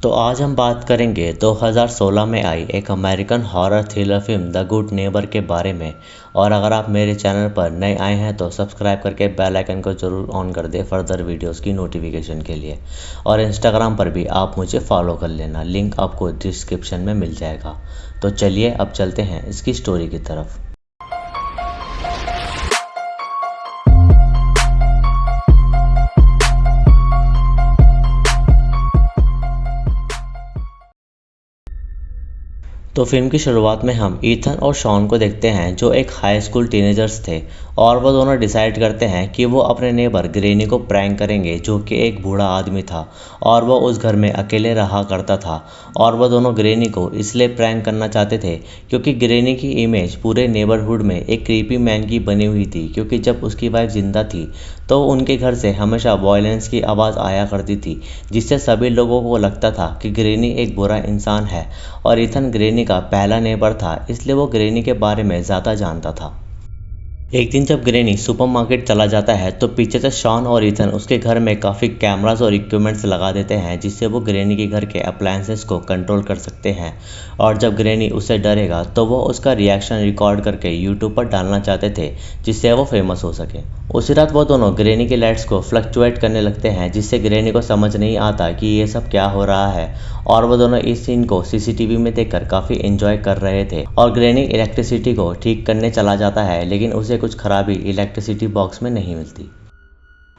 तो आज हम बात करेंगे 2016 में आई एक American horror thriller film the good neighbour के बारे में। और अगर आप मेरे चैनल पर नए आए हैं तो सब्सक्राइब करके बेल आइकन को ज़रूर ऑन कर दें फर्दर वीडियोस की नोटिफिकेशन के लिए। और इंस्टाग्राम पर भी आप मुझे फॉलो कर लेना, लिंक आपको डिस्क्रिप्शन में मिल जाएगा। तो चलिए अब चलते हैं इसकी स्टोरी की तरफ। तो फिल्म की शुरुआत में हम ईथन और शॉन को देखते हैं, जो एक हाई स्कूल टीनेजर्स थे। और वो दोनों डिसाइड करते हैं कि वो अपने नेबर ग्रेनी को प्रैंक करेंगे, जो कि एक बूढ़ा आदमी था और वो उस घर में अकेले रहा करता था। और वो दोनों ग्रेनी को इसलिए प्रैंक करना चाहते थे क्योंकि ग्रेनी की इमेज पूरे नेबरहुड में एक क्रीपी मैन की बनी हुई थी, क्योंकि जब उसकी वाइफ जिंदा थी तो उनके घर से हमेशा वायलेंस की आवाज़ आया करती थी, जिससे सभी लोगों को लगता था कि ग्रेनी एक बुरा इंसान है। और ईथन ग्रेनी का पहला नेबर था, इसलिए वो ग्रेनी के बारे में ज़्यादा जानता था। एक दिन जब ग्रेनी सुपरमार्केट चला जाता है तो पीछे से शॉन और ईथन उसके घर में काफ़ी कैमरास और इक्विपमेंट्स लगा देते हैं, जिससे वो ग्रेनी के घर के अप्लायंसेस को कंट्रोल कर सकते हैं। और जब ग्रेनी उससे डरेगा तो वो उसका रिएक्शन रिकॉर्ड करके यूट्यूब पर डालना चाहते थे, जिससे वो फेमस हो सके। उसी रात वो दोनों ग्रेनी के लाइट्स को फ्लक्चुएट करने लगते हैं, जिससे ग्रेनी को समझ नहीं आता कि ये सब क्या हो रहा है। और वो दोनों इस सीन को सीसीटीवी में देखकर काफ़ी एंजॉय कर रहे थे। और ग्रेनी इलेक्ट्रिसिटी को ठीक करने चला जाता है, लेकिन उसे कुछ खराबी इलेक्ट्रिसिटी बॉक्स में नहीं मिलती।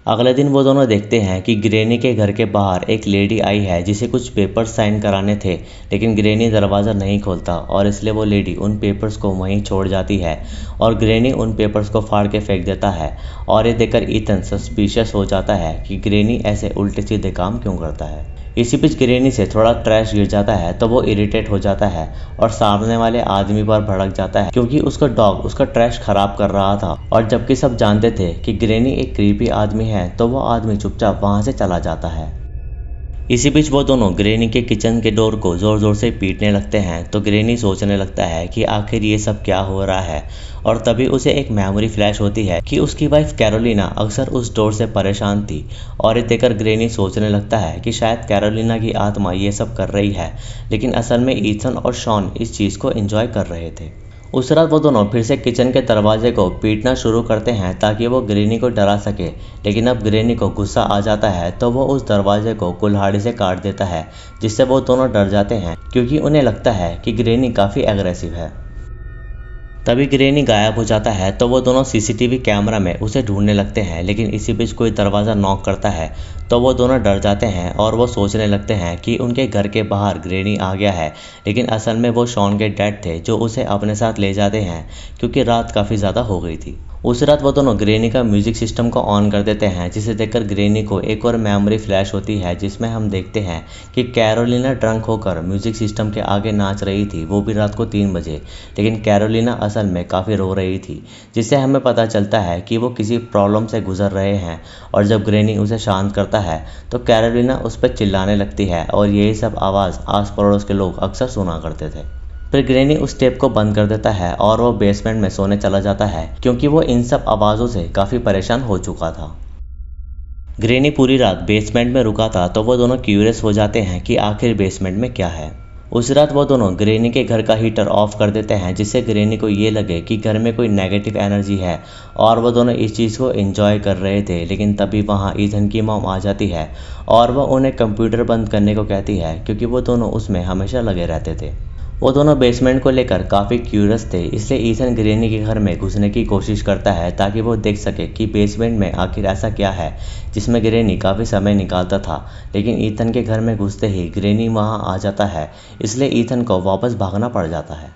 अगले दिन वो दोनों देखते हैं कि ग्रेनी के घर के बाहर एक लेडी आई है, जिसे कुछ पेपर्स साइन कराने थे, लेकिन ग्रेनी दरवाज़ा नहीं खोलता और इसलिए वो लेडी उन पेपर्स को वहीं छोड़ जाती है। और ग्रेनी उन पेपर्स को फाड़ के फेंक देता है। और ये देखकर ईथन सस्पिशियस हो जाता है कि ग्रेनी ऐसे उल्टे सीधे काम क्यों करता है। इसी बीच ग्रेनी से थोड़ा ट्रैश गिर जाता है तो वो इरिटेट हो जाता है और सामने वाले आदमी पर भड़क जाता है, क्योंकि उसका डॉग उसका ट्रैश खराब कर रहा था। और जबकि सब जानते थे कि ग्रेनी एक क्रीपी आदमी है, तो वो आदमी चुपचाप वहाँ से चला जाता है। इसी बीच वो दोनों ग्रेनी के किचन के डोर को ज़ोर ज़ोर से पीटने लगते हैं, तो ग्रेनी सोचने लगता है कि आखिर ये सब क्या हो रहा है। और तभी उसे एक मेमोरी फ्लैश होती है कि उसकी वाइफ कैरोलिना अक्सर उस डोर से परेशान थी। और ये देखकर ग्रेनी सोचने लगता है कि शायद कैरोलिना की आत्मा ये सब कर रही है, लेकिन असल में ईथन और शॉन इस चीज़ को एंजॉय कर रहे थे। उस रात वो दोनों फिर से किचन के दरवाजे को पीटना शुरू करते हैं ताकि वो ग्रेनी को डरा सके, लेकिन अब ग्रेनी को गुस्सा आ जाता है तो वो उस दरवाजे को कुल्हाड़ी से काट देता है, जिससे वो दोनों डर जाते हैं, क्योंकि उन्हें लगता है कि ग्रेनी काफ़ी एग्रेसिव है। तभी ग्रेनी गायब हो जाता है तो वो दोनों सीसीटीवी कैमरा में उसे ढूंढने लगते हैं, लेकिन इसी बीच कोई दरवाज़ा नॉक करता है तो वो दोनों डर जाते हैं और वो सोचने लगते हैं कि उनके घर के बाहर ग्रेनी आ गया है, लेकिन असल में वो शॉन के डैड थे, जो उसे अपने साथ ले जाते हैं क्योंकि रात काफ़ी ज़्यादा हो गई थी। उस रात वो दोनों ग्रेनी का म्यूजिक सिस्टम को ऑन कर देते हैं, जिसे देखकर ग्रेनी को एक और मेमोरी फ्लैश होती है, जिसमें हम देखते हैं कि कैरोलिना ड्रंक होकर म्यूजिक सिस्टम के आगे नाच रही थी, वो भी रात को 3 बजे। लेकिन कैरोलिना असल में काफ़ी रो रही थी, जिससे हमें पता चलता है कि वो किसी प्रॉब्लम से गुजर रहे हैं। और जब ग्रेनी उसे शांत करता है तो कैरोलिना उस पर चिल्लाने लगती है, और यही सब आवाज़ आस पड़ोस के लोग अक्सर सुना करते थे। फिर ग्रेनी उस टेप को बंद कर देता है और वो बेसमेंट में सोने चला जाता है, क्योंकि वो इन सब आवाज़ों से काफ़ी परेशान हो चुका था। ग्रेनी पूरी रात बेसमेंट में रुका था, तो वो दोनों क्यूरियस हो जाते हैं कि आखिर बेसमेंट में क्या है। उस रात वो दोनों ग्रेनी के घर का हीटर ऑफ कर देते हैं, जिससे ग्रेनी को ये लगे कि घर में कोई नेगेटिव एनर्जी है। और वो दोनों इस चीज़ को एंजॉय कर रहे थे, लेकिन तभी वहाँ ईथन की मॉम आ जाती है और वह उन्हें कंप्यूटर बंद करने को कहती है, क्योंकि वो दोनों उसमें हमेशा लगे रहते थे। वो दोनों बेसमेंट को लेकर काफ़ी क्यूरियस थे, इसलिए ईथन ग्रेनी के घर में घुसने की कोशिश करता है ताकि वो देख सके कि बेसमेंट में आखिर ऐसा क्या है जिसमें ग्रेनी काफ़ी समय निकालता था। लेकिन ईथन के घर में घुसते ही ग्रेनी वहाँ आ जाता है, इसलिए ईथन को वापस भागना पड़ जाता है।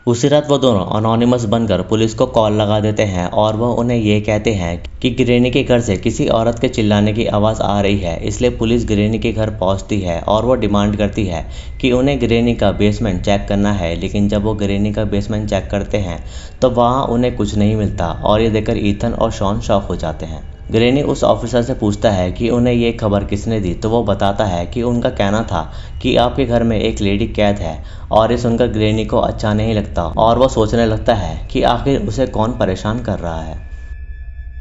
उसी रात वो दोनों अनोनिमस बनकर पुलिस को कॉल लगा देते हैं और वह उन्हें ये कहते हैं कि ग्रेनी के घर से किसी औरत के चिल्लाने की आवाज़ आ रही है। इसलिए पुलिस ग्रेनी के घर पहुंचती है और वो डिमांड करती है कि उन्हें ग्रेनी का बेसमेंट चेक करना है। लेकिन जब वो ग्रेनी का बेसमेंट चेक करते हैं तो वहाँ उन्हें कुछ नहीं मिलता, और ये देखकर ईथन और शॉन शॉक हो जाते हैं। ग्रेनी उस ऑफिसर से पूछता है कि उन्हें ये खबर किसने दी, तो वो बताता है कि उनका कहना था कि आपके घर में एक लेडी कैद है। और ये सुनकर ग्रेनी को अच्छा नहीं लगता और वो सोचने लगता है कि आखिर उसे कौन परेशान कर रहा है।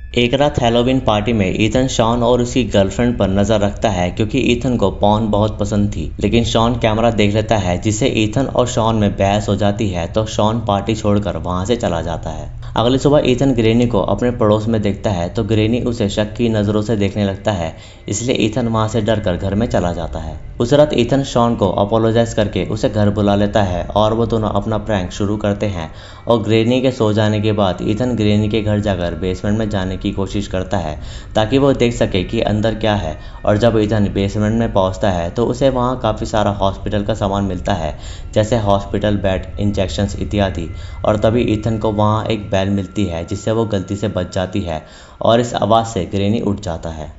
एक रात हैलोवीन पार्टी में ईथन शॉन और उसकी गर्लफ्रेंड पर नजर रखता है क्योंकि ईथन को पॉर्न बहुत पसंद थी, लेकिन शॉन कैमरा देख लेता है जिससे ईथन और शॉन में बहस हो जाती है। तो शॉन पार्टी छोड़कर वहां से चला जाता है। अगली सुबह ईथन ग्रेनी को अपने पड़ोस में देखता है तो ग्रेनी उसे शक की नज़रों से देखने लगता है, इसलिए ईथन वहां से डरकर घर में चला जाता है। उस रात ईथन शॉन को अपोलोजाइज करके उसे घर बुला लेता है और वो दोनों अपना प्रैंक शुरू करते हैं। और ग्रेनी के सो जाने के बाद ईथन ग्रेनी के घर जाकर बेसमेंट में जाने की कोशिश करता है ताकि वो देख सके कि अंदर क्या है। और जब ईथन बेसमेंट में पहुंचता है तो उसे वहाँ काफ़ी सारा हॉस्पिटल का सामान मिलता है, जैसे हॉस्पिटल बेड, इंजेक्शंस इत्यादि। और तभी ईथन को वहाँ एक बेल मिलती है जिससे वो गलती से बच जाती है और इस आवाज़ से ग्रेनी उठ जाता है।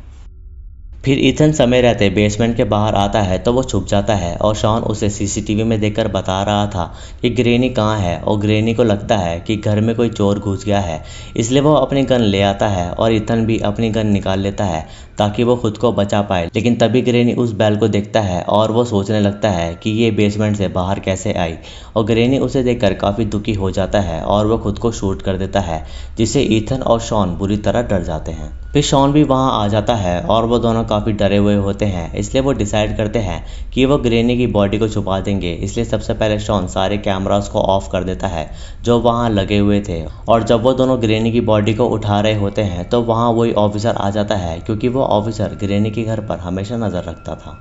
फिर ईथन समय रहते बेसमेंट के बाहर आता है तो वो छुप जाता है और शॉन उसे सीसीटीवी में देखकर बता रहा था कि ग्रेनी कहाँ है। और ग्रेनी को लगता है कि घर में कोई चोर घुस गया है, इसलिए वो अपनी गन ले आता है और ईथन भी अपनी गन निकाल लेता है ताकि वो खुद को बचा पाए। लेकिन तभी ग्रेनी उस बैल को देखता है और वो सोचने लगता है कि ये बेसमेंट से बाहर कैसे आई। और ग्रेनी उसे देखकर काफ़ी दुखी हो जाता है और वो खुद को शूट कर देता है, जिससे ईथन और शॉन बुरी तरह डर जाते हैं। फिर शॉन भी वहाँ आ जाता है और वो दोनों काफ़ी डरे हुए होते हैं, इसलिए वो डिसाइड करते हैं कि वो ग्रेनी की बॉडी को छुपा देंगे। इसलिए सबसे पहले शॉन सारे कैमरास को ऑफ कर देता है जो वहाँ लगे हुए थे। और जब वो दोनों ग्रेनी की बॉडी को उठा रहे होते हैं तो वहाँ वही ऑफिसर आ जाता है, क्योंकि वो ऑफिसर ग्रेनी के घर पर हमेशा नज़र रखता था।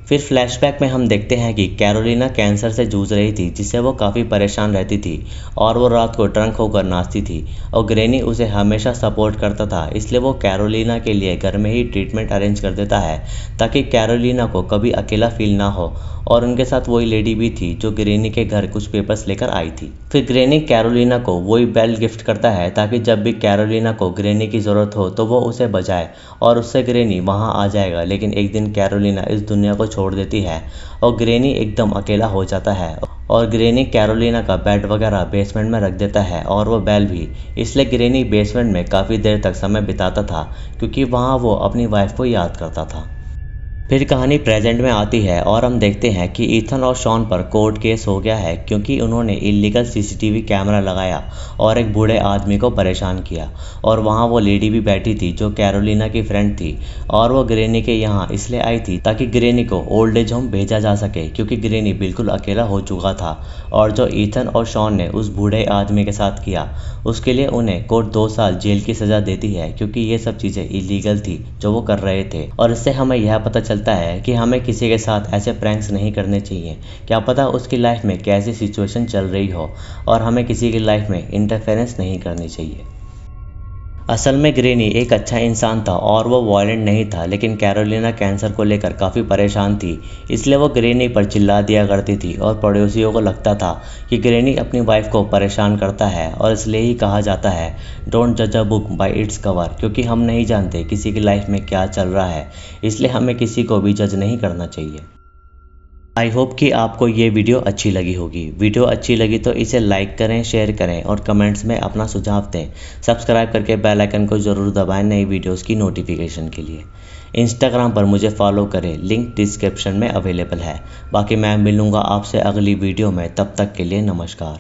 फिर फ्लैशबैक में हम देखते हैं कि कैरोलिना कैंसर से जूझ रही थी, जिससे वो काफ़ी परेशान रहती थी और वो रात को ड्रंक होकर नाचती थी। और ग्रेनी उसे हमेशा सपोर्ट करता था, इसलिए वो कैरोलिना के लिए घर में ही ट्रीटमेंट अरेंज कर देता है ताकि कैरोलिना को कभी अकेला फील ना हो। और उनके साथ वही लेडी भी थी जो ग्रेनी के घर कुछ पेपर्स लेकर आई थी। फिर ग्रेनी कैरोलिना को वही बेल गिफ्ट करता है ताकि जब भी कैरोलिना को ग्रेनी की ज़रूरत हो तो वो उसे बजाए और उससे ग्रेनी वहाँ आ जाएगा। लेकिन एक दिन कैरोलिना इस दुनिया को छोड़ देती है और ग्रेनी एकदम अकेला हो जाता है। और ग्रेनी कैरोलिना का बेड वगैरह बेसमेंट में रख देता है और वो बेल भी। इसलिए ग्रेनी बेसमेंट में काफ़ी देर तक समय बिताता था क्योंकि वहाँ वो अपनी वाइफ को याद करता था। फिर कहानी प्रेजेंट में आती है और हम देखते हैं कि ईथन और शॉन पर कोर्ट केस हो गया है क्योंकि उन्होंने इलीगल सीसीटीवी कैमरा लगाया और एक बूढ़े आदमी को परेशान किया। और वहाँ वो लेडी भी बैठी थी जो कैरोलिना की फ्रेंड थी और वो ग्रेनी के यहाँ इसलिए आई थी ताकि ग्रेनी को ओल्ड एज होम भेजा जा सके, क्योंकि ग्रेनी बिल्कुल अकेला हो चुका था। और जो ईथन और शॉन ने उस बूढ़े आदमी के साथ किया उसके लिए उन्हें कोर्ट 2 साल जेल की सज़ा देती है, क्योंकि ये सब चीज़ें इलीगल थी जो वो कर रहे थे। और इससे हमें यह पता चलता है कि हमें किसी के साथ ऐसे प्रैंक्स नहीं करने चाहिए, क्या पता उसकी लाइफ में कैसी सिचुएशन चल रही हो, और हमें किसी की लाइफ में इंटरफेरेंस नहीं करनी चाहिए। असल में ग्रेनी एक अच्छा इंसान था और वो वायलेंट नहीं था, लेकिन कैरोलिना कैंसर को लेकर काफ़ी परेशान थी, इसलिए वो ग्रेनी पर चिल्ला दिया करती थी और पड़ोसियों को लगता था कि ग्रेनी अपनी वाइफ को परेशान करता है। और इसलिए ही कहा जाता है डोंट जज a book by its cover, क्योंकि हम नहीं जानते किसी की लाइफ में क्या चल रहा है, इसलिए हमें किसी को भी जज नहीं करना चाहिए। आई होप कि आपको ये वीडियो अच्छी लगी होगी। वीडियो अच्छी लगी तो इसे लाइक करें, शेयर करें और कमेंट्स में अपना सुझाव दें। सब्सक्राइब करके बेल आइकन को ज़रूर दबाएं नई वीडियोस की नोटिफिकेशन के लिए। इंस्टाग्राम पर मुझे फॉलो करें, लिंक डिस्क्रिप्शन में अवेलेबल है। बाकी मैं मिलूँगा आपसे अगली वीडियो में, तब तक के लिए नमस्कार।